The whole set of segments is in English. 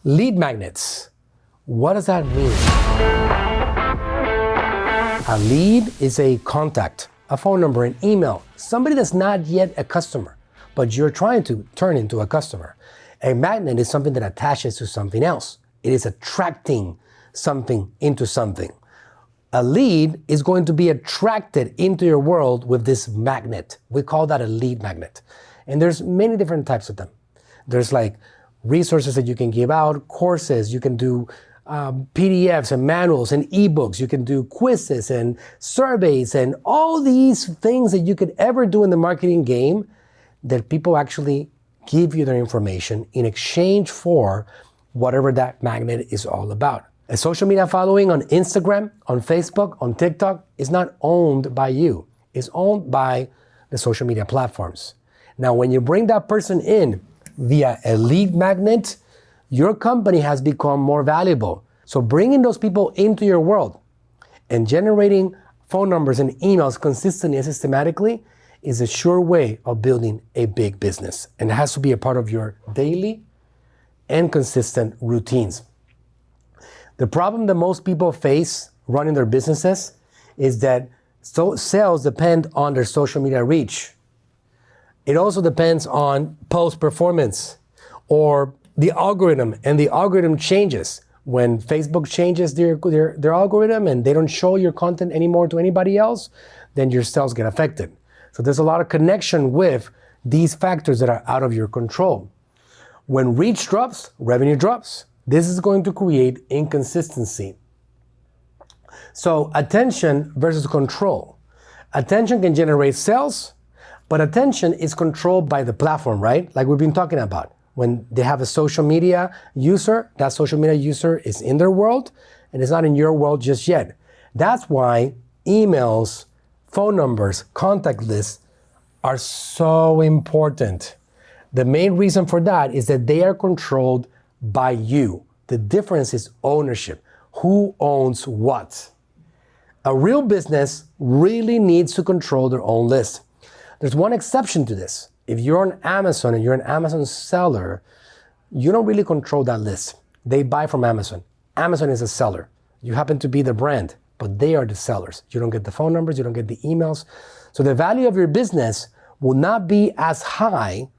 Lead magnets. What does that mean? A lead is a contact, a phone number, an email, somebody that's not yet a customer, but you're trying to turn into a customer. A magnet is something that attaches to something else. It is attracting something into something. A lead is going to be attracted into your world with this magnet. We call that a lead magnet. And there's many different types of them. There's like resources that you can give out, courses, you can do PDFs and manuals and ebooks, you can do quizzes and surveys and all these things that you could ever do in the marketing game that people actually give you their information in exchange for whatever that magnet is all about. A social media following on Instagram, on Facebook, on TikTok is not owned by you. It's owned by the social media platforms. Now, when you bring that person in via a lead magnet, your company has become more valuable. So bringing those people into your world and generating phone numbers and emails consistently and systematically is a sure way of building a big business. And it has to be a part of your daily and consistent routines. The problem that most people face running their businesses is that sales depend on their social media reach. It also depends on post performance or the algorithm, and the algorithm changes. When Facebook changes their algorithm and they don't show your content anymore to anybody else, then your sales get affected. So there's a lot of connection with these factors that are out of your control. When reach drops, revenue drops. This is going to create inconsistency. So attention versus control. Attention can generate sales, but attention is controlled by the platform, right? Like we've been talking about. When they have a social media user, that social media user is in their world and it's not in your world just yet. That's why emails, phone numbers, contact lists are so important. The main reason for that is that they are controlled by you. The difference is ownership. Who owns what? A real business really needs to control their own list. There's one exception to this. If you're on Amazon and you're an Amazon seller, you don't really control that list. They buy from Amazon. Amazon is a seller. You happen to be the brand, but they are the sellers. You don't get the phone numbers, you don't get the emails. So the value of your business will not be as high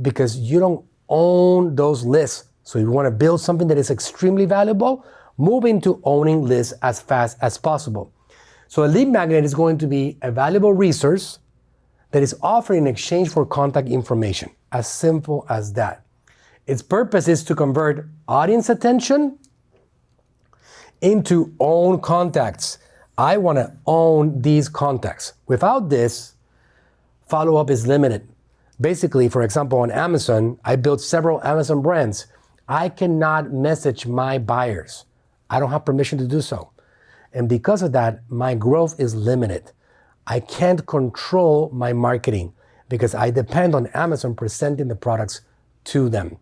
because you don't own those lists. So if you want to build something that is extremely valuable, move into owning lists as fast as possible. So a lead magnet is going to be a valuable resource that is offered in exchange for contact information. As simple as that. Its purpose is to convert audience attention into own contacts. I want to own these contacts. Without this, follow-up is limited. Basically, for example, on Amazon, I built several Amazon brands. I cannot message my buyers. I don't have permission to do so. And because of that, my growth is limited. I can't control my marketing because I depend on Amazon presenting the products to them.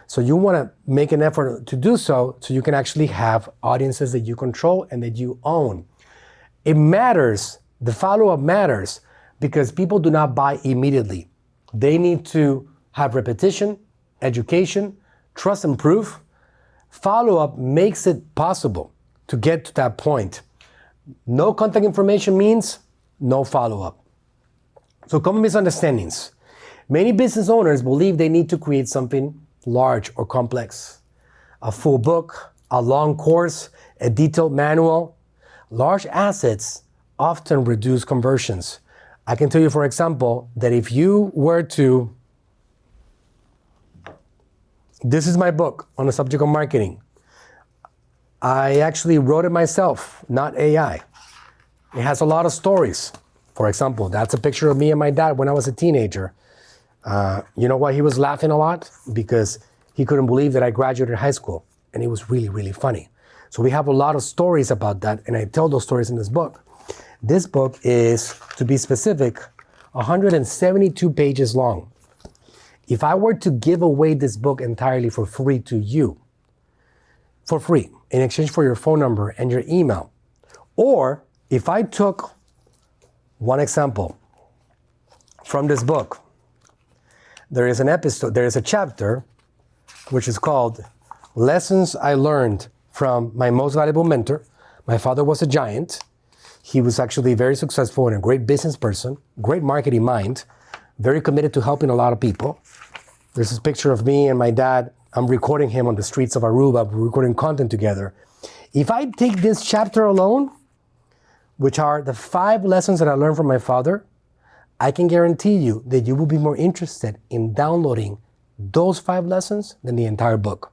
So you want to make an effort to do so you can actually have audiences that you control and that you own. It matters, the follow-up matters because people do not buy immediately. They need to have repetition, education, trust and proof. Follow-up makes it possible to get to that point. No contact information means no follow-up. So common misunderstandings. Many business owners believe they need to create something large or complex. A full book, a long course, a detailed manual. Large assets often reduce conversions. I can tell you, for example, that if you were to, this is my book on the subject of marketing. I actually wrote it myself, not AI. It has a lot of stories. For example, that's a picture of me and my dad when I was a teenager. You know why he was laughing a lot? Because he couldn't believe that I graduated high school. And it was really, really funny. So we have a lot of stories about that, and I tell those stories in this book. This book is, to be specific, 172 pages long. If I were to give away this book entirely for free to you, for free, in exchange for your phone number and your email, or if I took one example from this book, there is a chapter which is called lessons I learned from my most valuable mentor. My father was a giant. He was actually very successful and a great business person, great marketing mind, very committed to helping a lot of people. There's this picture of me and my dad. I'm recording him on the streets of Aruba. We're recording content together. If I take this chapter alone, which are the 5 lessons that I learned from my father, I can guarantee you that you will be more interested in downloading those 5 lessons than the entire book.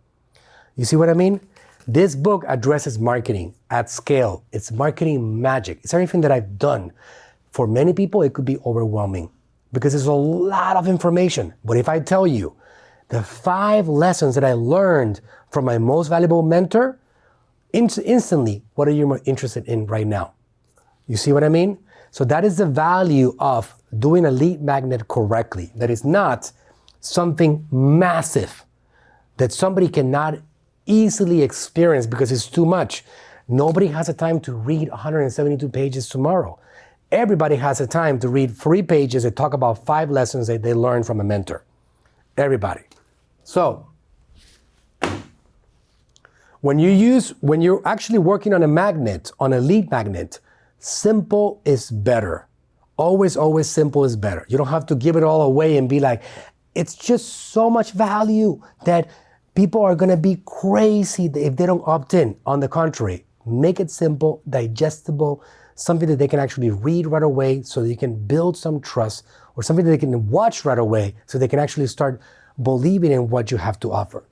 You see what I mean? This book addresses marketing at scale. It's marketing magic. It's everything that I've done. For many people, it could be overwhelming because there's a lot of information. But if I tell you the 5 lessons that I learned from my most valuable mentor, instantly, what are you more interested in right now? You see what I mean? So that is the value of doing a lead magnet correctly. That is not something massive that somebody cannot easily experience because it's too much. Nobody has the time to read 172 pages tomorrow. Everybody has the time to read 3 pages that talk about 5 lessons that they learned from a mentor. Everybody. So, when you're actually working on a magnet, on a lead magnet, simple is better. Always, always simple is better. You don't have to give it all away and be like, it's just so much value that people are going to be crazy if they don't opt in. On the contrary, make it simple, digestible, something that they can actually read right away so that you can build some trust, or something that they can watch right away so they can actually start believing in what you have to offer.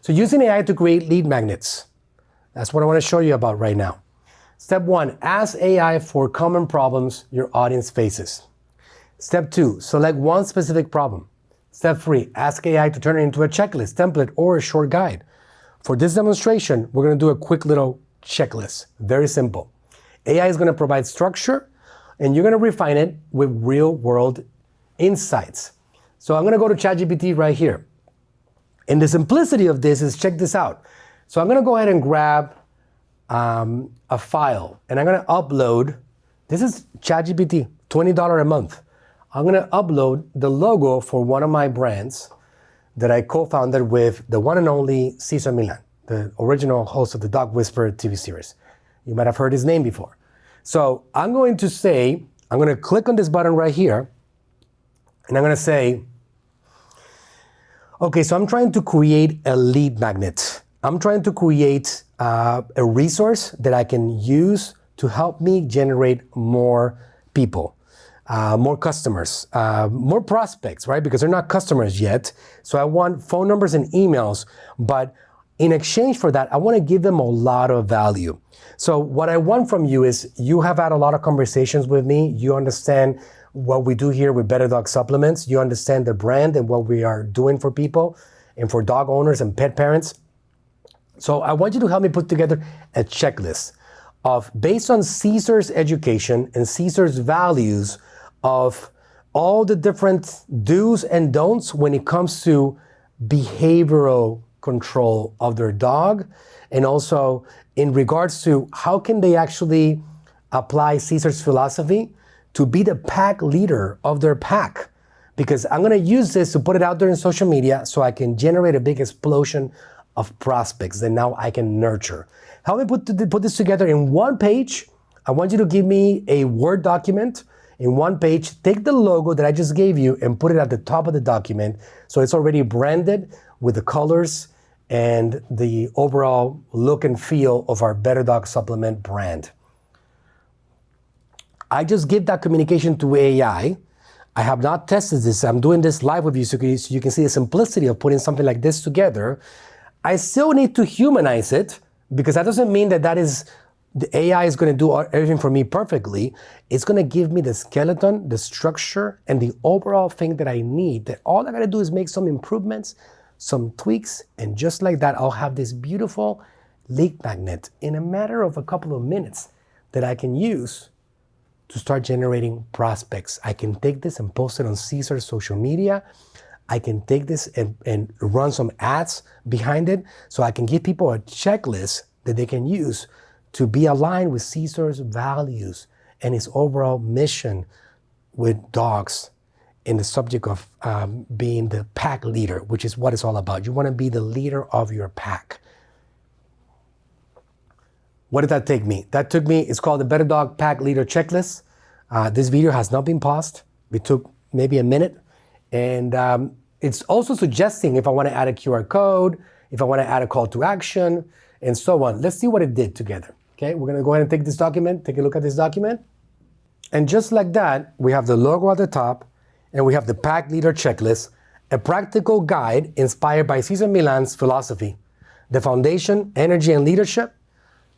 So using AI to create lead magnets, that's what I want to show you about right now. Step 1, ask AI for common problems your audience faces. Step 2, select one specific problem. Step 3, ask AI to turn it into a checklist, template, or a short guide. For this demonstration, we're going to do a quick little checklist. Very simple. AI is going to provide structure, and you're going to refine it with real-world insights. So I'm going to go to ChatGPT right here. And the simplicity of this is, check this out. So I'm going to go ahead and grab a file, and I'm going to upload. This is ChatGPT, $20 a month. I'm going to upload the logo for one of my brands that I co-founded with the one and only Cesar Millan, the original host of the Dog Whisperer TV series. You might have heard his name before. So I'm going to click on this button right here, and I'm going to say, okay, so I'm trying to create a lead magnet. I'm trying to create a resource that I can use to help me generate more people, more customers, more prospects, right? Because they're not customers yet. So I want phone numbers and emails, but in exchange for that, I want to give them a lot of value. So what I want from you is, you have had a lot of conversations with me. You understand what we do here with Better Dog Supplements. You understand the brand and what we are doing for people and for dog owners and pet parents. So I want you to help me put together a checklist of, based on Cesar's education and Cesar's values, of all the different do's and don'ts when it comes to behavioral control of their dog, and also in regards to how can they actually apply Cesar's philosophy to be the pack leader of their pack. Because I'm going to use this to put it out there in social media so I can generate a big explosion of prospects that now I can nurture. Help me put this together in one page. I want you to give me a Word document in one page. Take the logo that I just gave you and put it at the top of the document so it's already branded with the colors and the overall look and feel of our Better Dog Supplement brand. I just give that communication to AI. I have not tested this. I'm doing this live with you so you can see the simplicity of putting something like this together. I still need to humanize it, because that doesn't mean that the AI is going to do everything for me perfectly. It's going to give me the skeleton, the structure, and the overall thing that I need. That all I got to do is make some improvements, some tweaks, and just like that, I'll have this beautiful lead magnet in a matter of a couple of minutes that I can use to start generating prospects. I can take this and post it on Cesar's social media. I can take this and run some ads behind it, so I can give people a checklist that they can use to be aligned with Cesar's values and his overall mission with dogs in the subject of being the pack leader, which is what it's all about. You want to be the leader of your pack. What did that take me? That took me, it's called the Better Dog Pack Leader Checklist. This video has not been paused. It took maybe a minute. And it's also suggesting if I want to add a QR code, if I want to add a call to action, and so on. Let's see what it did together. Okay, we're going to go ahead and take this document, take a look at this document. And just like that, we have the logo at the top, and we have the Pack Leader Checklist, a practical guide inspired by Cesar Millan's philosophy. The foundation, energy and leadership,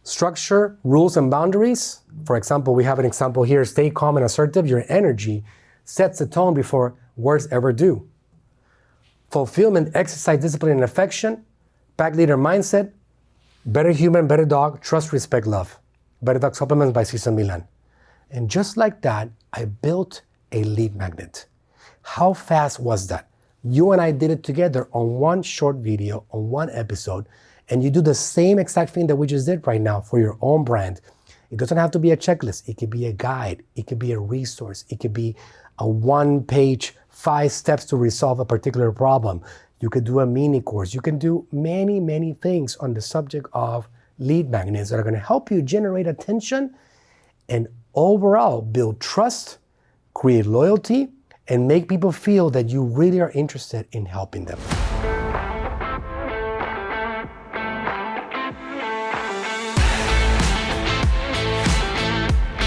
structure, rules and boundaries. For example, we have an example here, stay calm and assertive. Your energy sets the tone before words ever do. Fulfillment, exercise, discipline, and affection. Pack leader mindset. Better human, better dog, trust, respect, love. Better Dog Supplements by Cesar Millan. And just like that, I built a lead magnet. How fast was that? You and I did it together on one short video, on one episode, and you do the same exact thing that we just did right now for your own brand. It doesn't have to be a checklist. It could be a guide. It could be a resource. It could be a one-page, 5 steps to resolve a particular problem. You could do a mini course. You can do many, many things on the subject of lead magnets that are going to help you generate attention and overall build trust, create loyalty, and make people feel that you really are interested in helping them.